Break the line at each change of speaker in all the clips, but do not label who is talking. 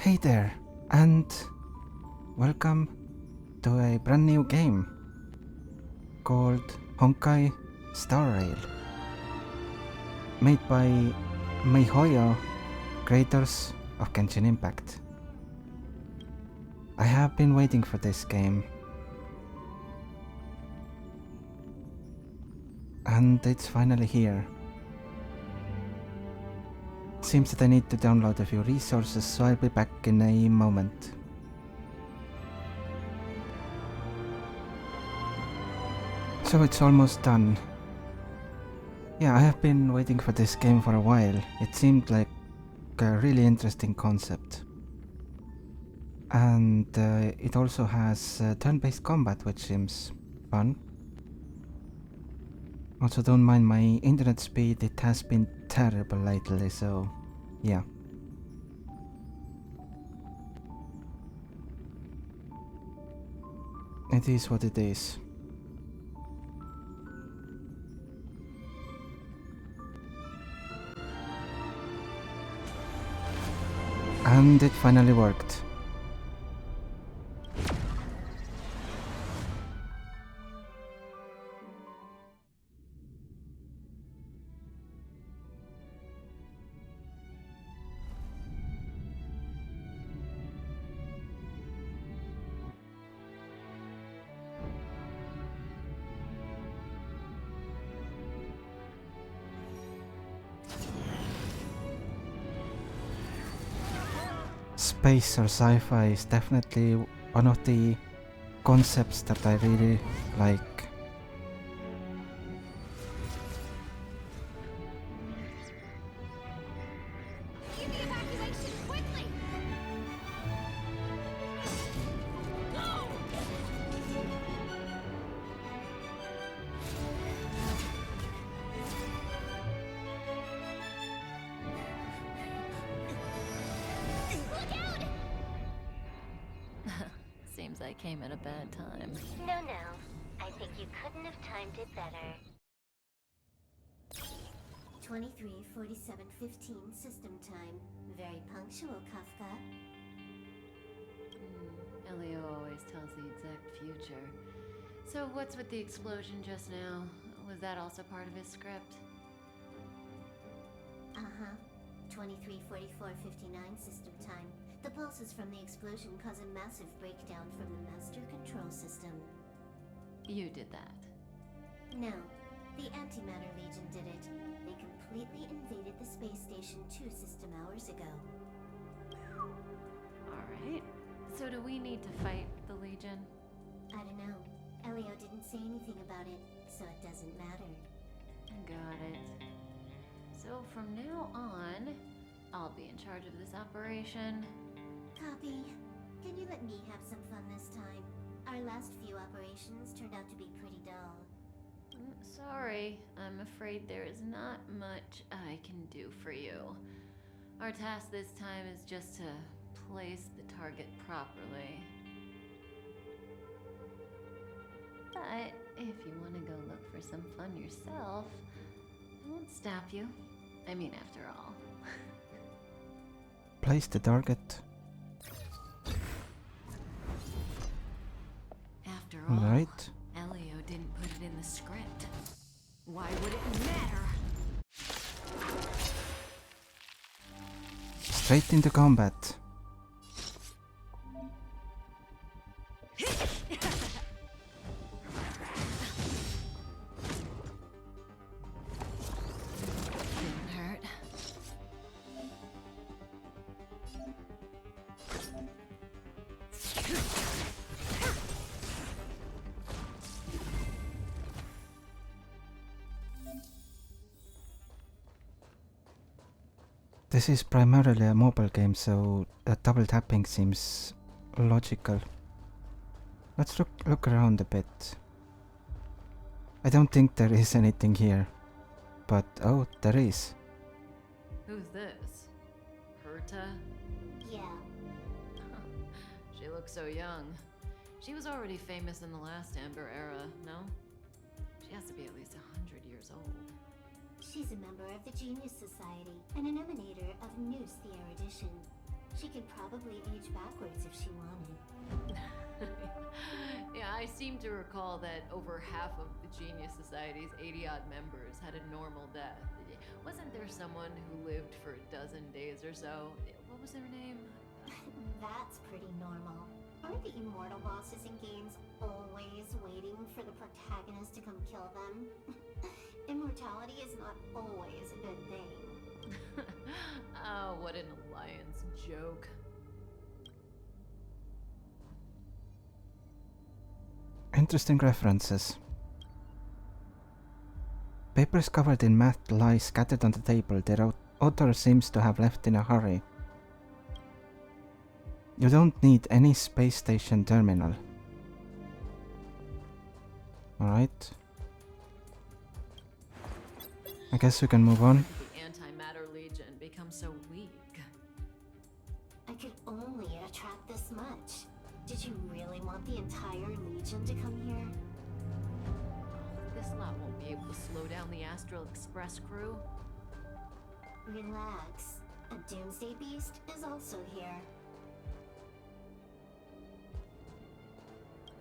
Hey there, and welcome to a brand new game called Honkai Star Rail, made by miHoYo, creators of Genshin Impact. I have been waiting for this game, and it's finally here. Seems that I need to download a few resources, so I'll be back in a moment. So it's almost done. Yeah, I have been waiting for this game for a while. It seemed like a really interesting concept. And it also has turn-based combat, which seems fun. Also, don't mind my internet speed, it has been terrible lately, so yeah. It is what it is. And it finally worked. Space or sci-fi is definitely one of the concepts that I really like.
Seems I came at a bad time.
No. I think you couldn't have timed it better. 23:47:15 system time. Very punctual, Kafka.
Elio always tells the exact future. So what's with the explosion just now? Was that also part of his script?
Uh-huh. 23:44:59 system time. The pulses from the explosion cause a massive breakdown from the master control system.
You did that.
No, the Antimatter Legion did it. They completely invaded the space station 2 system hours ago.
Alright. So do we need to fight the Legion?
I don't know. Elio didn't say anything about it, so it doesn't matter.
Got it. So from now on, I'll be in charge of this operation.
Copy. Can you let me have some fun this time? Our last few operations turned out to be pretty dull.
Sorry, I'm afraid there is not much I can do for you. Our task this time is just to place the target properly. But if you want to go look for some fun yourself, I won't stop you. I mean, after all.
Place the target.
After all,
Right.
Elio didn't put it in the script. Why would it matter?
Straight into combat.
Didn't hurt.
This is primarily a mobile game, so double tapping seems logical. Let's look around a bit. I don't think there is anything here. But oh, there is.
Who's this? Herta?
Yeah.
She looks so young. She was already famous in the last Amber era, no? She has to be at least 100 years old.
She's a member of the Genius Society and an emanator of Noose the Erudition. She could probably age backwards if she wanted.
Yeah, I seem to recall that over half of the Genius Society's 80-odd members had a normal death. Wasn't there someone who lived for a dozen days or so? What was their name?
That's pretty normal. Aren't the immortal bosses in games always waiting for the protagonist to come kill them? Immortality is not always a good thing.
Oh, what an alliance joke.
Interesting references. Papers covered in math lie scattered on the table. Their author seems to have left in a hurry. You don't need any space station terminal. Alright. I guess we can move on.
The Antimatter Legion becomes so weak.
I could only attract this much. Did you really want the entire Legion to come here?
This lot won't be able to slow down the Astral Express crew.
Relax. A Doomsday Beast is also here.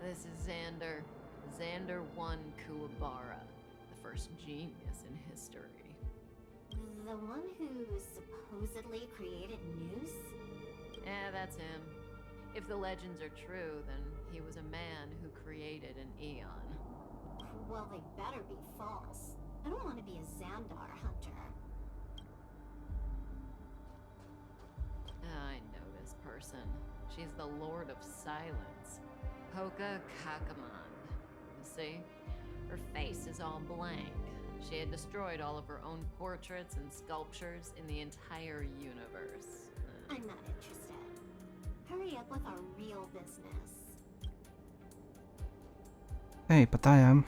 This is Xander. Xander 1 Kuwabara, the first genius in history.
The one who supposedly created Noose?
Yeah, that's him. If the legends are true, then he was a man who created an Eon.
Well, they better be false. I don't want to be a Xandar hunter.
I know this person. She's the Lord of Silence. Hoka Kakamand. See? Her face is all blank. She had destroyed all of her own portraits and sculptures in the entire universe.
I'm not interested. Hurry up with our real business.
Hey, but I am.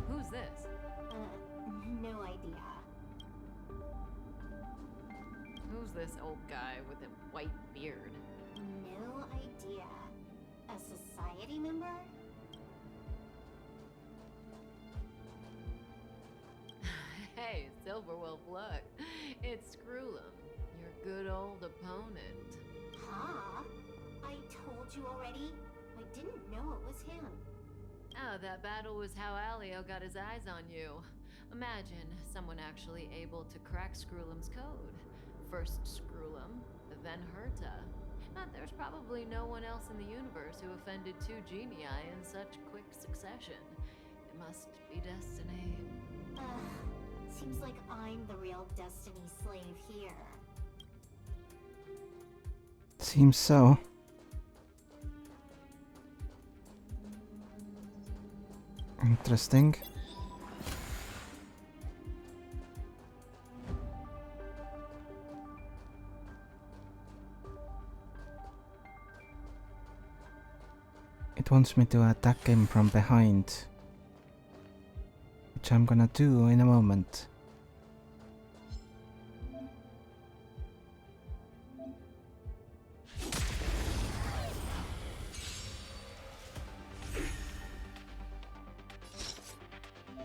Who's this?
No idea.
Who's this old guy with a white beard?
No idea. A society member?
Hey, Silverwolf, look. It's Screwlum, your good old opponent.
Huh? I told you already. I didn't know it was him.
Oh, that battle was how Alio got his eyes on you. Imagine someone actually able to crack Screwlum's code. First Screwlum, then Herta. But there's probably no one else in the universe who offended two genii in such quick succession. It must be destiny.
Seems like I'm the real Destiny slave here.
Seems so. Interesting. It wants me to attack him from behind, which I'm gonna do in a moment.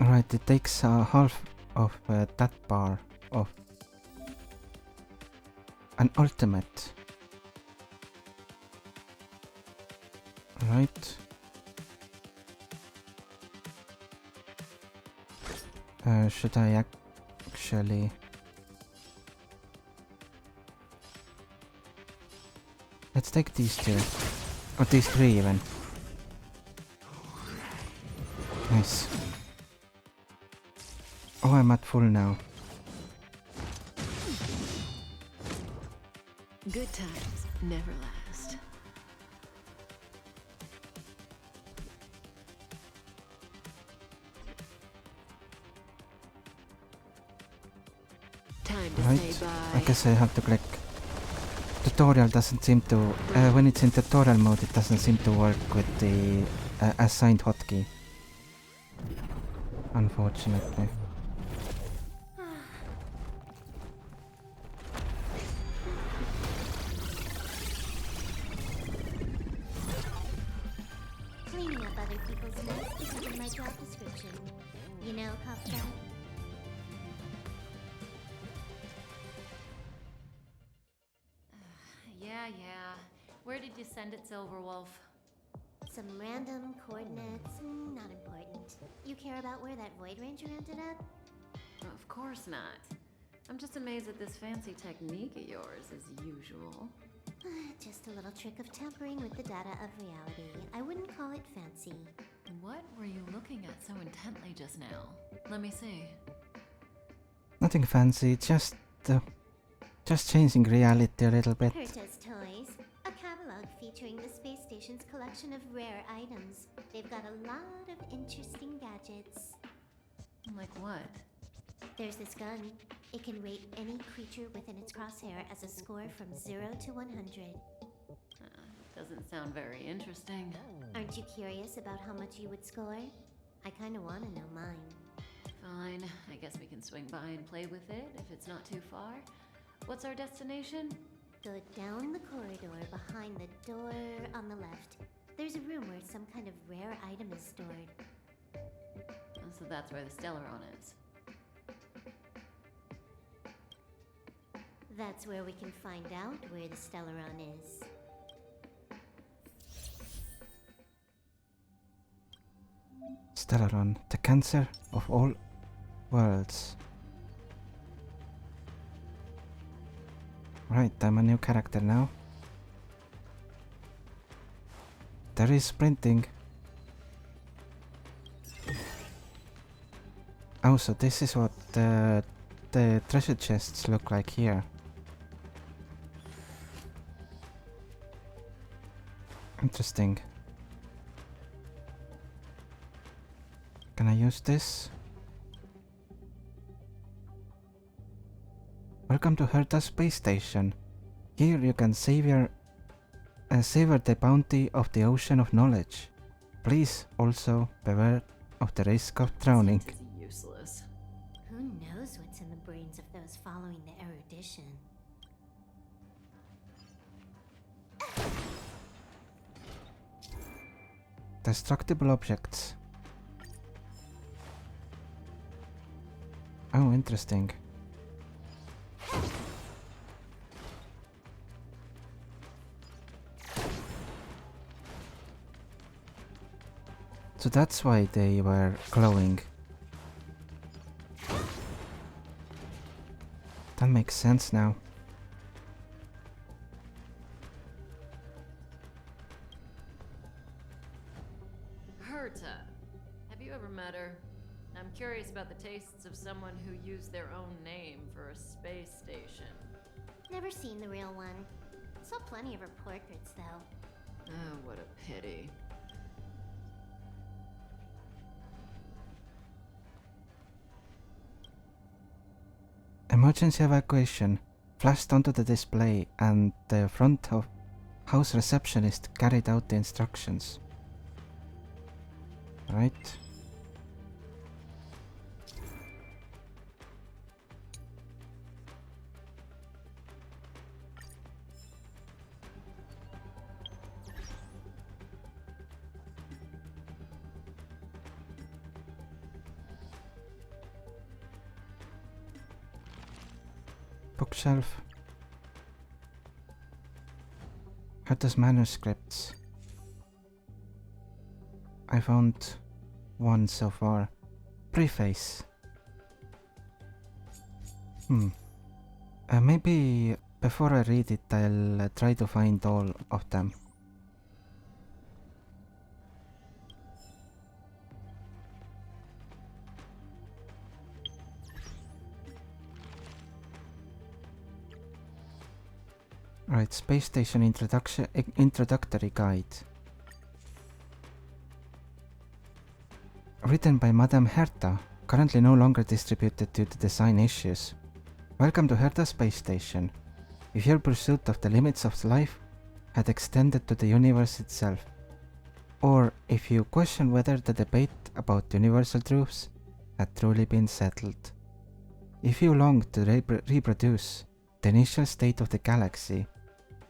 Alright, it takes half of that bar of an ultimate. Right. Should I actually... Let's take these two. Or these three even. Nice. Oh, I'm at full now.
Good times never last. Time to
Right.
say bye.
I guess I have to click. Tutorial doesn't seem to... when it's in tutorial mode, it doesn't seem to work with the assigned hotkey. Unfortunately.
Cleaning up other people's mess isn't in my job description. You know, Kafka?
did you send it, Silverwolf?
Some random coordinates, not important. You care about where that Void Ranger ended up?
Of course not. I'm just amazed at this fancy technique of yours, as usual.
Just a little trick of tampering with the data of reality. I wouldn't call it fancy.
What were you looking at so intently just now? Let me see.
Nothing fancy, just changing reality a little bit.
Herta's Toys, a catalog featuring the space station's collection of rare items. They've got a lot of interesting gadgets.
Like what?
There's this gun. It can rate any creature within its crosshair as a score from 0 to 100.
Doesn't sound very interesting.
Aren't you curious about how much you would score? I kinda wanna know mine.
Fine, I guess we can swing by and play with it if it's not too far. What's our destination?
Go down the corridor behind the door on the left. There's a room where some kind of rare item is stored.
So that's where the Stellaron is.
That's where we can find out where the Stellaron is.
Stellaron, the cancer of all worlds. Right, I'm a new character now. There is sprinting. Oh, so this is what the treasure chests look like here. Interesting. Can I use this? Welcome to Herta Space Station. Here you can savor the bounty of the ocean of knowledge. Please also beware of the risk of drowning.
This is useless.
Who knows what's in the brains of those following the erudition?
Destructible objects. Oh, interesting. So that's why they were glowing. That makes sense now.
Herta. Have you ever met her? I'm curious about the tastes of someone who used their own name for a space station.
Never seen the real one. Saw plenty of her portraits, though.
Oh, what a pity.
Emergency evacuation flashed onto the display and the front of house receptionist carried out the instructions. Right. Bookshelf. Herta's manuscripts. I found one so far. Preface. Maybe before I read it, I'll try to find all of them. Right, Space Station Introductory Guide. Written by Madame Herta, currently no longer distributed due to design issues. Welcome to Herta Space Station. If your pursuit of the limits of life had extended to the universe itself, or if you question whether the debate about universal truths had truly been settled, if you long to reproduce the initial state of the galaxy,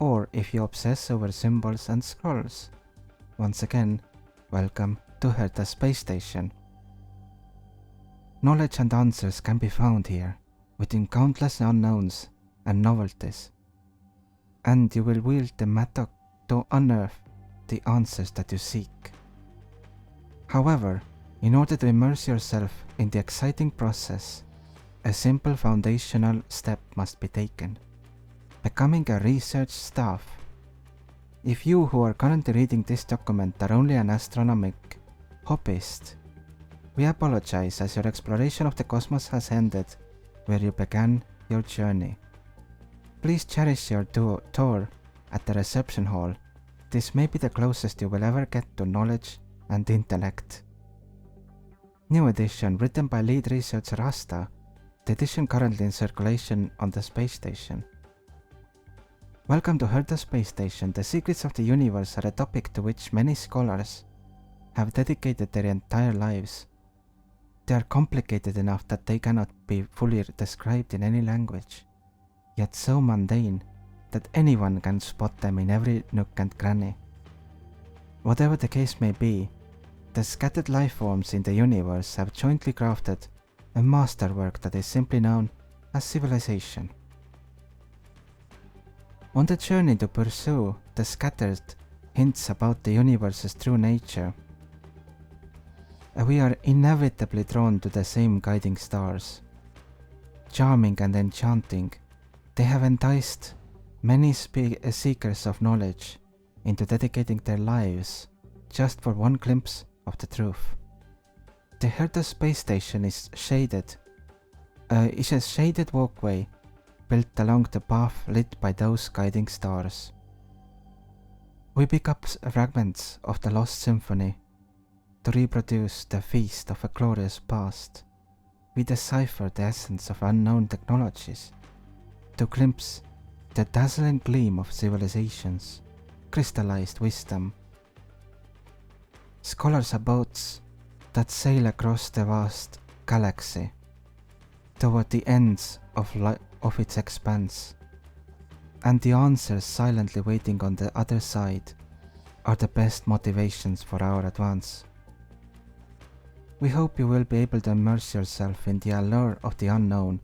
or if you obsess over symbols and scrolls, once again, welcome to Herta Space Station. Knowledge and answers can be found here, within countless unknowns and novelties, and you will wield the to unearth the answers that you seek. However, in order to immerse yourself in the exciting process, a simple foundational step must be taken: becoming a research staff. If you who are currently reading this document are only an astronomic hobbyist, we apologize as your exploration of the cosmos has ended where you began your journey. Please cherish your tour at the reception hall. This may be the closest you will ever get to knowledge and intellect. New edition written by lead researcher Herta, the edition currently in circulation on the space station. Welcome to Herta Space Station. The secrets of the universe are a topic to which many scholars have dedicated their entire lives. They are complicated enough that they cannot be fully described in any language, yet so mundane that anyone can spot them in every nook and cranny. Whatever the case may be, the scattered life forms in the universe have jointly crafted a masterwork that is simply known as civilization. On the journey to pursue the scattered hints about the universe's true nature, we are inevitably drawn to the same guiding stars. Charming and enchanting, they have enticed many seekers of knowledge into dedicating their lives just for one glimpse of the truth. The Herta space station is a shaded walkway built along the path lit by those guiding stars. We pick up fragments of the lost symphony to reproduce the feast of a glorious past. We decipher the essence of unknown technologies to glimpse the dazzling gleam of civilizations, crystallized wisdom. Scholars are boats that sail across the vast galaxy toward the ends of its expanse, and the answers silently waiting on the other side are the best motivations for our advance. We hope you will be able to immerse yourself in the allure of the unknown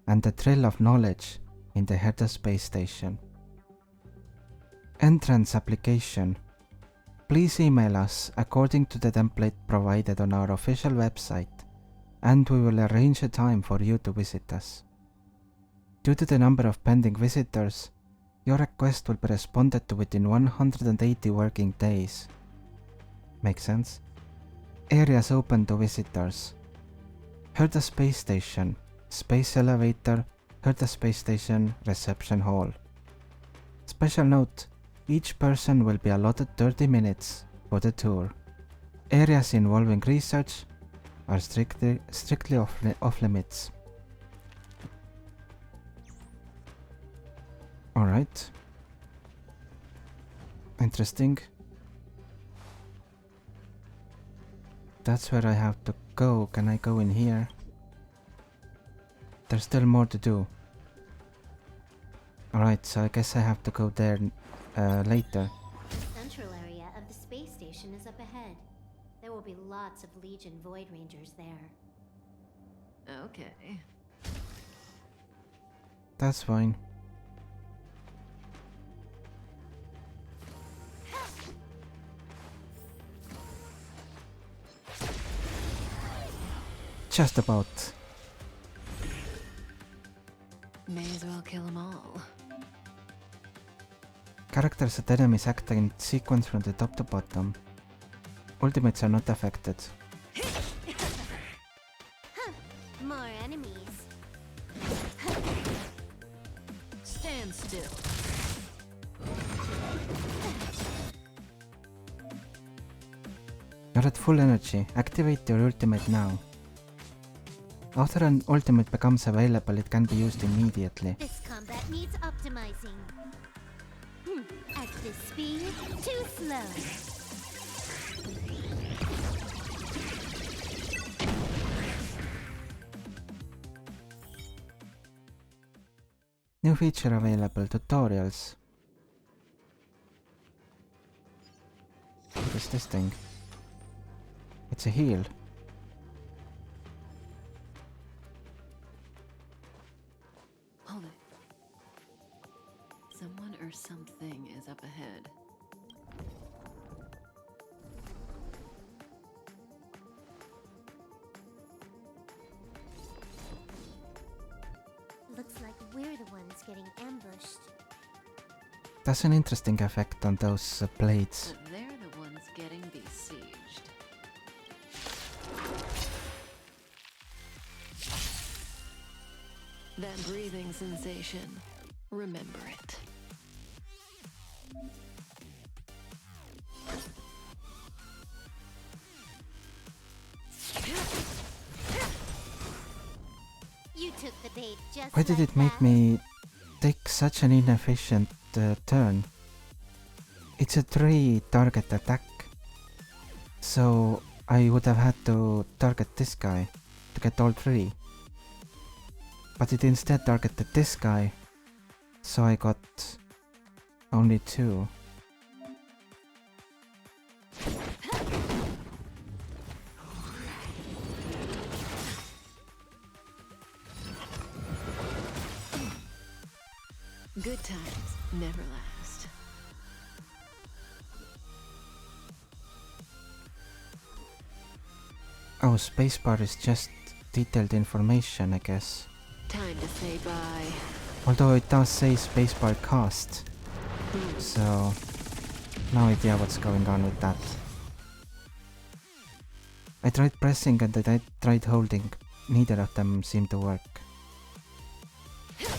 and the thrill of knowledge in the Herta space station. Entrance application. Please email us according to the template provided on our official website, and we will arrange a time for you to visit us. Due to the number of pending visitors, your request will be responded to within 180 working days. Make sense? Areas open to visitors: Herta Space Station, Space Elevator, Herta Space Station, Reception Hall. Special note: each person will be allotted 30 minutes for the tour. Areas involving research are strictly off limits. Alright. Interesting. That's where I have to go. Can I go in here? There's still more to do. Alright, so I guess I have to go there later.
The central area of the space station is up ahead. There will be lots of Legion Void Rangers there.
Okay.
That's fine. Just about.
May as well kill them all.
Characters and enemies act in sequence from the top to bottom. Ultimates are not affected.
More enemies.
Stand still.
You're at full energy. Activate your ultimate now. After an ultimate becomes available, it can be used immediately.
This combat needs optimizing. At this speed, too slow.
New feature available: tutorials. What is this thing? It's a heal.
Hold it. Someone or something is up ahead.
getting ambushed.
That's an interesting effect on those blades.
But they're the ones getting besieged. That breathing sensation. Remember it.
You took the bait just
Why did
like
it make
that.
me take such an inefficient turn? It's a 3-target attack. So I would have had to target this guy to get all 3. But it instead targeted this guy, so I got only 2.
Good times never last.
Oh, spacebar is just detailed information, I guess.
Time to say bye.
Although it does say spacebar cast, so no idea what's going on with that. I tried pressing and I tried holding. Neither of them seemed to work.
Not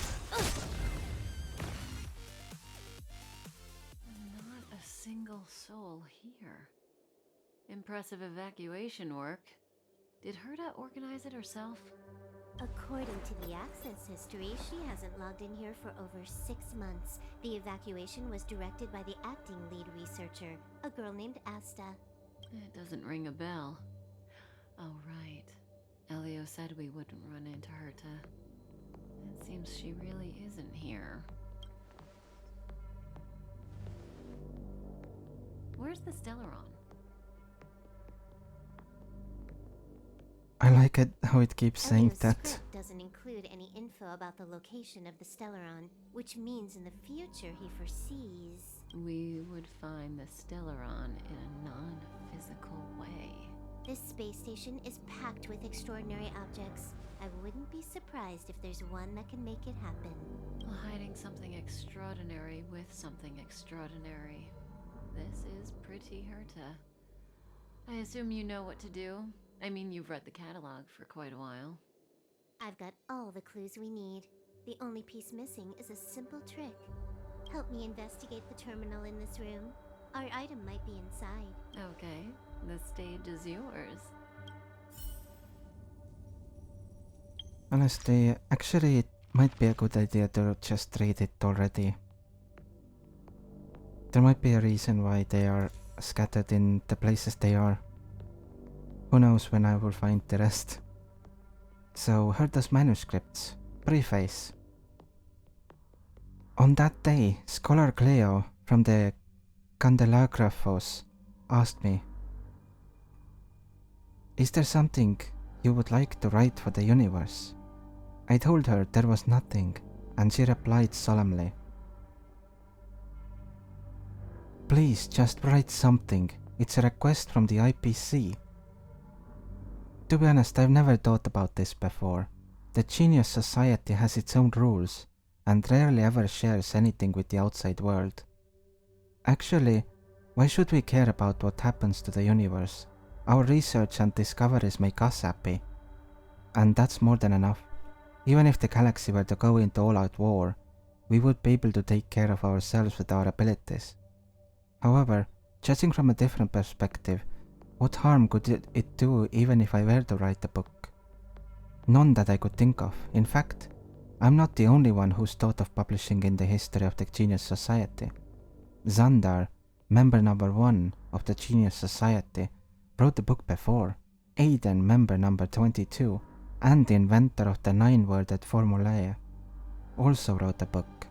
a single soul here. Impressive evacuation work. Did Herta organize it herself?
According to the access history, she hasn't logged in here for over 6 months. The evacuation was directed by the acting lead researcher, a girl named Asta.
It doesn't ring a bell. Oh, right. Elio said we wouldn't run into Herta. It seems she really isn't here. Where's the Stellaron?
I like it how it keeps saying
Elio's
that.
script doesn't include any info about the location of the Stellaron, which means in the future he foresees...
We would find the Stellaron in a non-physical way.
This space station is packed with extraordinary objects. I wouldn't be surprised if there's one that can make it happen.
Hiding something extraordinary with something extraordinary. This is pretty Herta. I assume you know what to do? I mean, you've read the catalog for quite a while.
I've got all the clues we need. The only piece missing is a simple trick. Help me investigate the terminal in this room. Our item might be inside.
Okay, the stage is yours.
Honestly, actually it might be a good idea to just read it already. There might be a reason why they are scattered in the places they are. Who knows when I will find the rest. So, Herta's Manuscripts. Preface. On that day, Scholar Cleo from the Candelagraphos asked me, "Is there something you would like to write for the universe?" I told her there was nothing, and she replied solemnly, "Please just write something. It's a request from the IPC." To be honest, I've never thought about this before. The Genius Society has its own rules, and rarely ever shares anything with the outside world. Actually, why should we care about what happens to the universe? Our research and discoveries make us happy. And that's more than enough. Even if the galaxy were to go into all-out war, we would be able to take care of ourselves with our abilities. However, judging from a different perspective, what harm could it do even if I were to write a book? None that I could think of. In fact, I'm not the only one who's thought of publishing in the history of the Genius Society. Xandar, member number 1 of the Genius Society, wrote a book before. Aiden, member number 22, and the inventor of the 9-worded formulae, also wrote a book.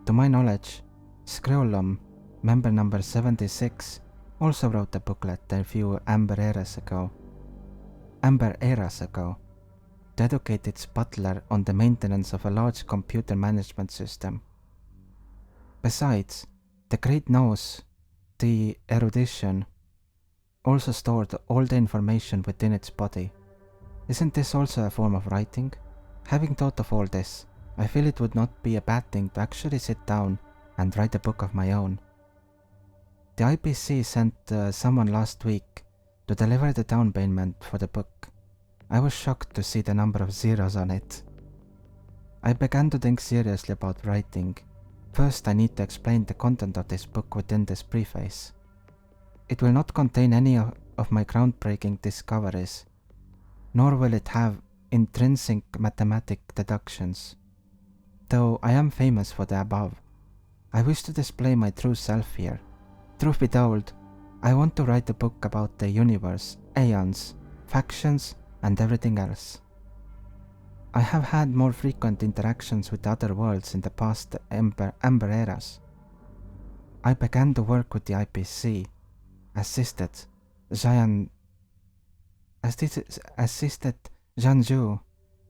To my knowledge, Hetherlum, member number 76, also wrote a booklet a few Amber eras ago, to educate its butler on the maintenance of a large computer management system. Besides, the Great Nose, the erudition, also stored all the information within its body. Isn't this also a form of writing? Having thought of all this, I feel it would not be a bad thing to actually sit down and write a book of my own. The IPC sent someone last week to deliver the down payment for the book. I was shocked to see the number of zeros on it. I began to think seriously about writing. First, I need to explain the content of this book within this preface. It will not contain any of my groundbreaking discoveries, nor will it have intrinsic mathematic deductions. Though I am famous for the above, I wish to display my true self here. Truth be told, I want to write a book about the universe, aeons, factions, and everything else. I have had more frequent interactions with other worlds in the past Amber eras. I began to work with the IPC, assisted Zhanzhou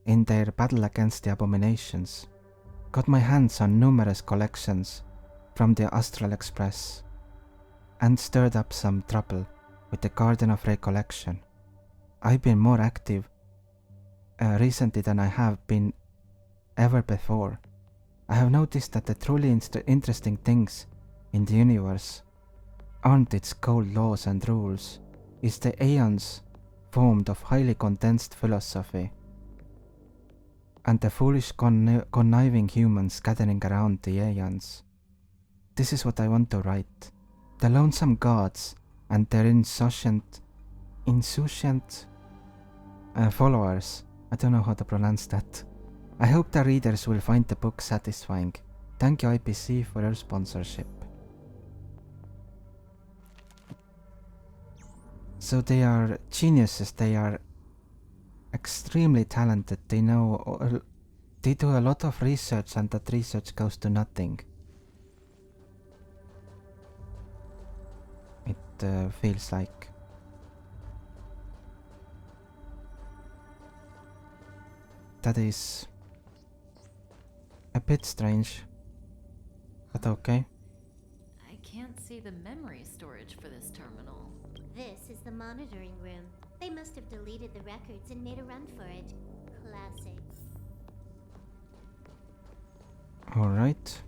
in their battle against the abominations, got my hands on numerous collections from the Astral Express, and stirred up some trouble with the Garden of Recollection. I've been more active recently than I have been ever before. I have noticed that the truly interesting things in the universe aren't its cold laws and rules, it's the aeons formed of highly condensed philosophy, and the foolish conniving humans gathering around the aeons. This is what I want to write. The lonesome gods and their insouciant followers. I don't know how to pronounce that. I hope the readers will find the book satisfying. Thank you IPC for your sponsorship. So they are geniuses, they are extremely talented, they do a lot of research, and that research goes to nothing. It feels like. That is a bit strange, but okay.
I can't see the memory storage for this terminal.
This is the monitoring room. They must have deleted the records and made a run for it. Classic.
Alright.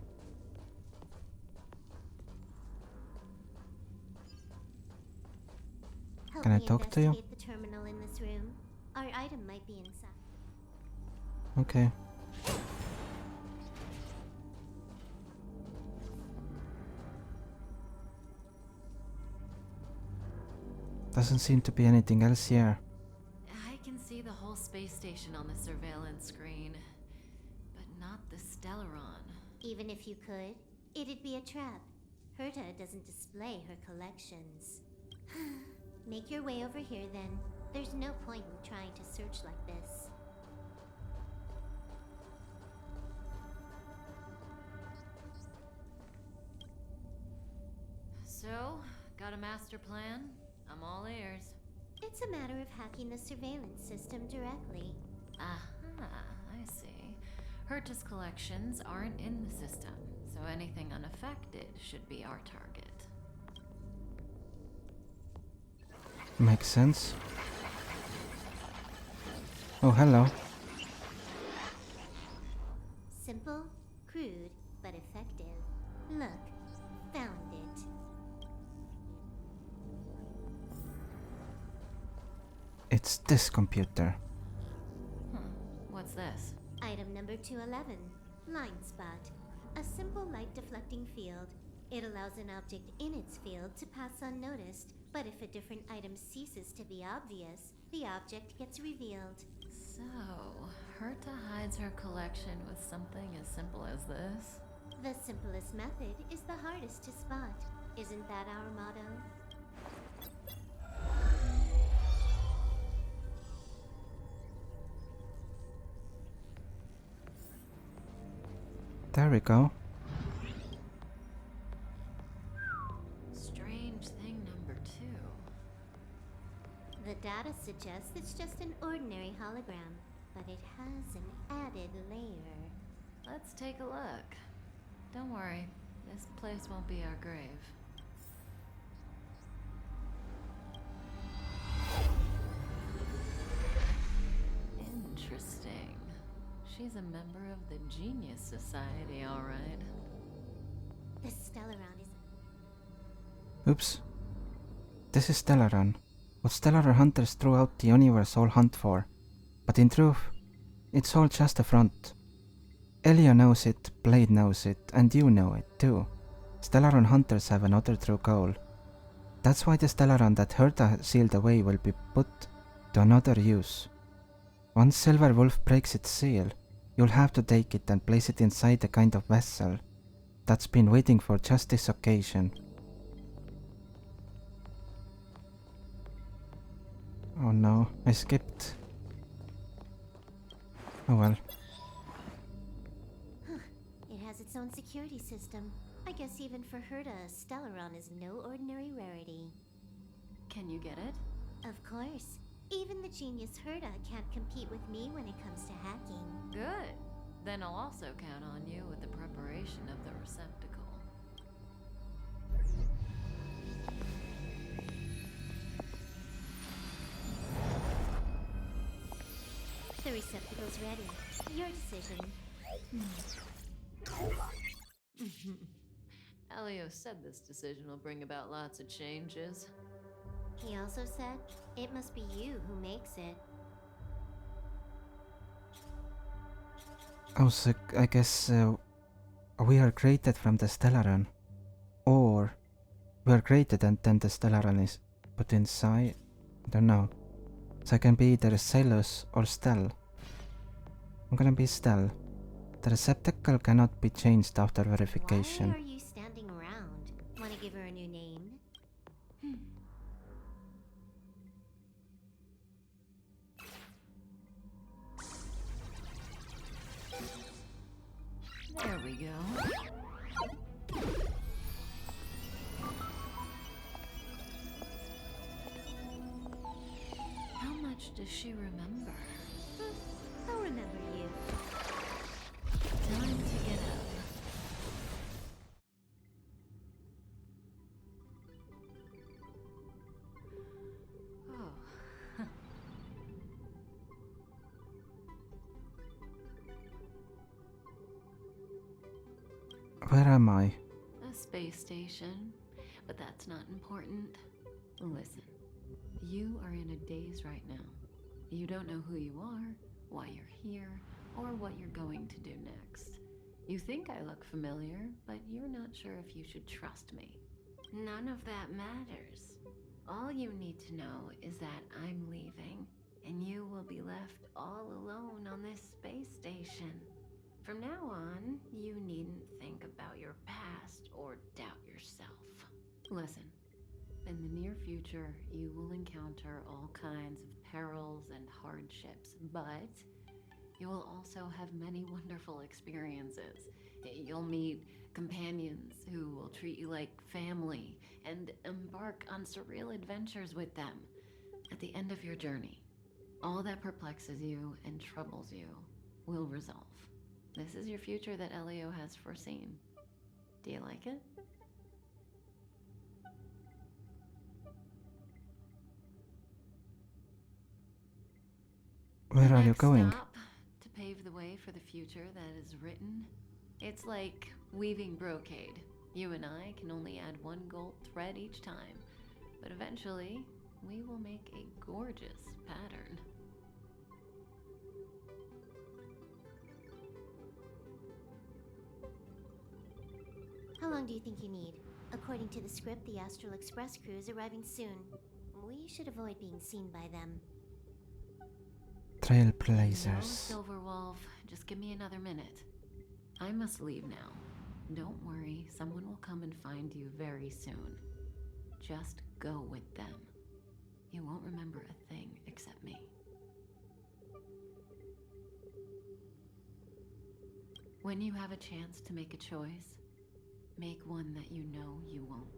Can I talk to you?
Investigate the terminal in this room. Our item might be inside.
Okay. Doesn't seem to be anything else here.
I can see the whole space station on the surveillance screen, but not the Stellaron.
Even if you could, it'd be a trap. Herta doesn't display her collections. Make your way over here then. There's no point in trying to search like this.
So, got a master plan? I'm all ears.
It's a matter of hacking the surveillance system directly.
Aha, I see. Herta's collections aren't in the system, so anything unaffected should be our target.
Makes sense. Oh, hello.
Simple, crude, but effective. Look, found it.
It's this computer.
What's this?
Item number 211, line spot. A simple light deflecting field. It allows an object in its field to pass unnoticed, but if a different item ceases to be obvious, the object gets revealed.
So, Herta hides her collection with something as simple as this?
The simplest method is the hardest to spot. Isn't that our motto?
There we go.
Strange thing number 2.
The data suggests it's just an ordinary hologram, but it has an added layer.
Let's take a look. Don't worry, this place won't be our grave. Interesting. She's a member of the Genius Society, all right.
The Stellaron is...
Oops. This is Stellaron. What Stellar hunters throughout the universe all hunt for. But in truth, it's all just a front. Elio knows it, Blade knows it, and you know it too. Stellaron hunters have another true goal. That's why the Stellaron that Herta sealed away will be put to another use. Once Silver Wolf breaks its seal, you'll have to take it and place it inside a kind of vessel that's been waiting for just this occasion. Oh no, I skipped. Oh well.
It has its own security system. I guess even for Herta, Stellaron is no ordinary rarity.
Can you get it?
Of course. Even the genius Herta can't compete with me when it comes to hacking.
Good. Then I'll also count on you with the preparation of the receptacle.
The receptacle's ready. Your decision.
Elio said this decision will bring about lots of changes.
He also said, it must be you who makes it.
Oh, so I guess we are created from the Stellaron. Or we are created and then the Stellaron is put inside. I don't know. So I can be either Cellus or Stell. I'm gonna be Stell. The receptacle cannot be changed after verification.
Why are you standing around? Wanna give her a new name?
There we go. How much does she remember?
I'll remember you.
Time to get up. Oh.
Where am I?
A space station, but that's not important. Listen, you are in a daze right now. You don't know who you are, why you're here, or what you're going to do next. You think I look familiar, but you're not sure if you should trust me. None of that matters. All you need to know is that I'm leaving, and you will be left all alone on this space station. From now on, you needn't think about your past or doubt yourself. Listen, in the near future, you will encounter all kinds of perils and hardships, but you will also have many wonderful experiences. You'll meet companions who will treat you like family and embark on surreal adventures with them. At the end of your journey, all that perplexes you and troubles you will resolve. This is your future that Elio has foreseen. Do you like it?
Where are you
Next
going?
stop, to pave the way for the future that is written. It's like weaving brocade. You and I can only add one gold thread each time, but eventually we will make a gorgeous pattern.
How long do you think you need? According to the script, the Astral Express crew is arriving soon. We should avoid being seen by them.
No,
Trailblazers.
Silverwolf, just give me another minute. I must leave now. Don't worry, someone will come and find you very soon. Just go with them. You won't remember a thing except me. When you have a chance to make a choice, make one that you know you won't